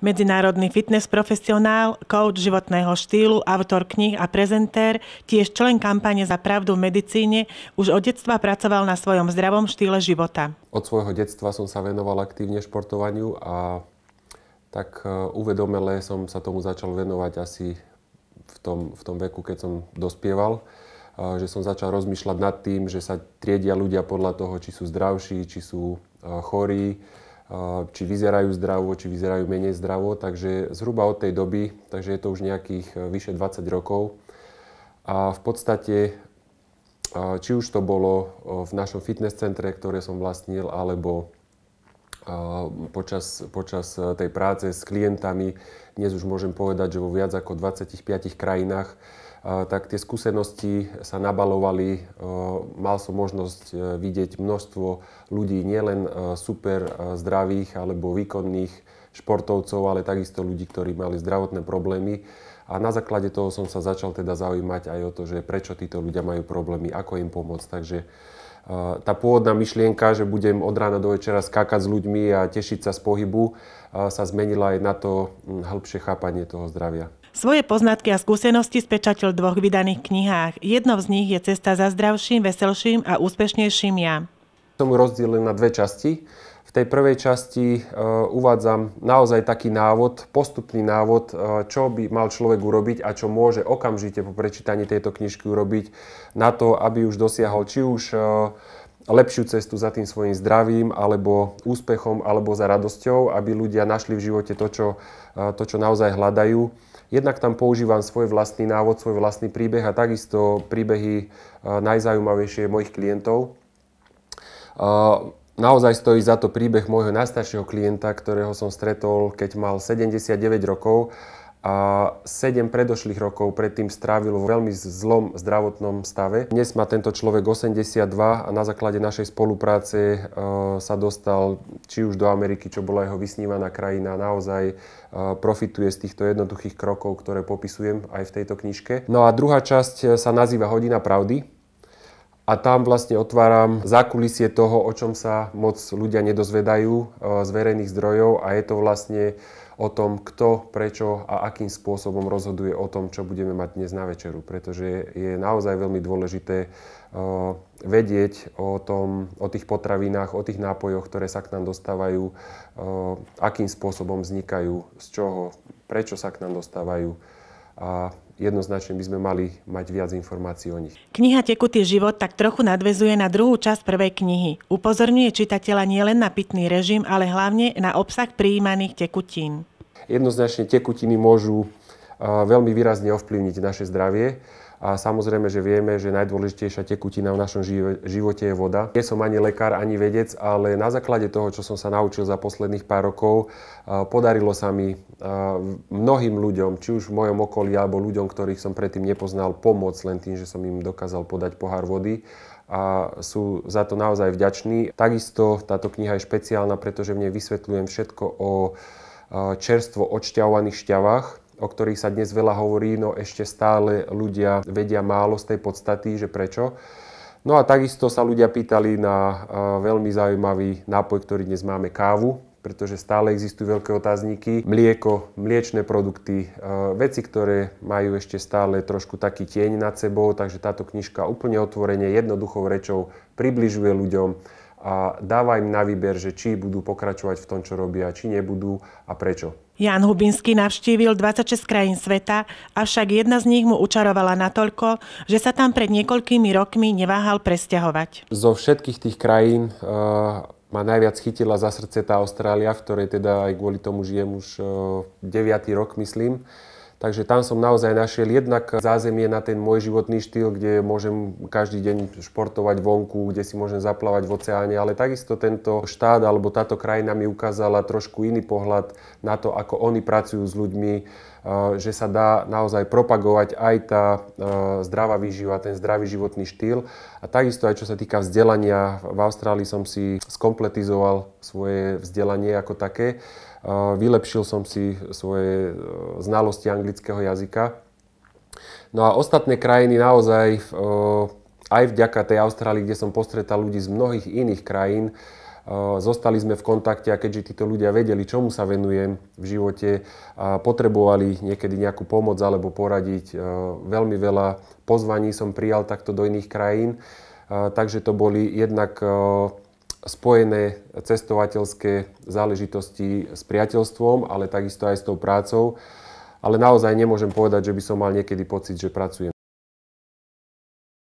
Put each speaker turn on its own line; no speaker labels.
Medzinárodný fitness profesionál, coach životného štýlu, autor kníh a prezentér, tiež člen kampane Za pravdu v medicíne, už od detstva pracoval na svojom zdravom štýle života.
Od svojho detstva som sa venoval aktívne športovaniu a tak uvedomele som sa tomu začal venovať asi v tom veku, keď som dospieval. Že som začal rozmýšľať nad tým, že sa triedia ľudia podľa toho, či sú zdravší, či sú chorí, či vyzerajú zdravo, či vyzerajú menej zdravo. Takže zhruba od tej doby, takže je to už nejakých vyše 20 rokov. A v podstate, či už to bolo v našom fitness centre, ktoré som vlastnil, alebo počas tej práce s klientami, dnes už môžem povedať, že vo viac ako 25 krajinách, tak tie skúsenosti sa nabalovali. Mal som možnosť vidieť množstvo ľudí, nielen super zdravých alebo výkonných športovcov, ale takisto ľudí, ktorí mali zdravotné problémy. A na základe toho som sa začal teda zaujímať aj o to, že prečo títo ľudia majú problémy, ako im pomôcť. Takže tá pôvodná myšlienka, že budem od rána do večera skákať s ľuďmi a tešiť sa z pohybu, sa zmenila aj na to hĺbšie chápanie toho zdravia.
Svoje poznatky a skúsenosti spečatil v 2 vydaných knihách. Jednou z nich je Cesta za zdravším, veselším a úspešnejším ja.
Som rozdielil na 2 časti. V tej prvej časti uvádzam naozaj taký návod, postupný návod, čo by mal človek urobiť a čo môže okamžite po prečítaní tejto knižky urobiť na to, aby už dosiahol či už lepšiu cestu za tým svojím zdravím, alebo úspechom, alebo za radosťou, aby ľudia našli v živote to, čo naozaj hľadajú. Jednak tam používam svoj vlastný návod, svoj vlastný príbeh a takisto príbehy najzaujímavejšie mojich klientov. Naozaj stojí za to príbeh môjho najstaršieho klienta, ktorého som stretol, keď mal 79 rokov a 7 predošlých rokov predtým strávil vo veľmi zlom zdravotnom stave. Dnes má tento človek 82 a na základe našej spolupráce sa dostal či už do Ameriky, čo bola jeho vysnívaná krajina, naozaj profituje z týchto jednoduchých krokov, ktoré popisujem aj v tejto knižke. No a druhá časť sa nazýva Hodina pravdy. A tam vlastne otváram zákulisie toho, o čom sa moc ľudia nedozvedajú z verejných zdrojov a je to vlastne o tom, kto, prečo a akým spôsobom rozhoduje o tom, čo budeme mať dnes na večeru. Pretože je naozaj veľmi dôležité vedieť o tých potravinách, o tých nápojoch, ktoré sa k nám dostávajú, akým spôsobom vznikajú, z čoho, prečo sa k nám dostávajú. A jednoznačne by sme mali mať viac informácií o nich.
Kniha Tekutý život tak trochu nadväzuje na druhú časť prvej knihy. Upozorňuje čitateľa nielen na pitný režim, ale hlavne na obsah prijímaných tekutín.
Jednoznačne tekutiny môžu veľmi výrazne ovplyvniť naše zdravie. A samozrejme, že vieme, že najdôležitejšia tekutina v našom živote je voda. Nie som ani lekár, ani vedec, ale na základe toho, čo som sa naučil za posledných pár rokov, podarilo sa mi mnohým ľuďom, či už v mojom okolí, alebo ľuďom, ktorých som predtým nepoznal, pomôcť len tým, že som im dokázal podať pohár vody. A sú za to naozaj vďační. Takisto táto kniha je špeciálna, pretože v nej vysvetľujem všetko o čerstvo odšťavovaných šťavách, o ktorých sa dnes veľa hovorí, no ešte stále ľudia vedia málo z tej podstaty, že prečo. No a takisto sa ľudia pýtali na veľmi zaujímavý nápoj, ktorý dnes máme, kávu, pretože stále existujú veľké otázniky. Mlieko, mliečne produkty, veci, ktoré majú ešte stále trošku taký tieň nad sebou, takže táto knižka úplne otvorene, jednoduchou rečou približuje ľuďom a dáva im na výber, že či budú pokračovať v tom, čo robia, či nebudú a prečo.
Ján Hubinský navštívil 26 krajín sveta, avšak jedna z nich mu učarovala natoľko, že sa tam pred niekoľkými rokmi neváhal presťahovať.
Zo všetkých tých krajín ma najviac chytila za srdce tá Austrália, v ktorej teda aj kvôli tomu žijem už 9. rok, myslím. Takže tam som naozaj našiel jednak zázemie na ten môj životný štýl, kde môžem každý deň športovať vonku, kde si môžem zaplávať v oceáne, ale takisto tento štát alebo táto krajina mi ukázala trošku iný pohľad na to, ako oni pracujú s ľuďmi, že sa dá naozaj propagovať aj tá zdravá výživa, ten zdravý životný štýl. A takisto aj čo sa týka vzdelania, v Austrálii som si skompletizoval svoje vzdelanie ako také. Vylepšil som si svoje znalosti anglického jazyka. No a ostatné krajiny naozaj, aj vďaka tej Austrálii, kde som postretal ľudí z mnohých iných krajín, Zostali sme v kontakte a keďže títo ľudia vedeli, čomu sa venujem v živote, potrebovali niekedy nejakú pomoc alebo poradiť. Veľmi veľa pozvaní som prijal takto do iných krajín, takže to boli jednak spojené cestovateľské záležitosti s priateľstvom, ale takisto aj s tou prácou. Ale naozaj nemôžem povedať, že by som mal niekedy pocit, že pracujem.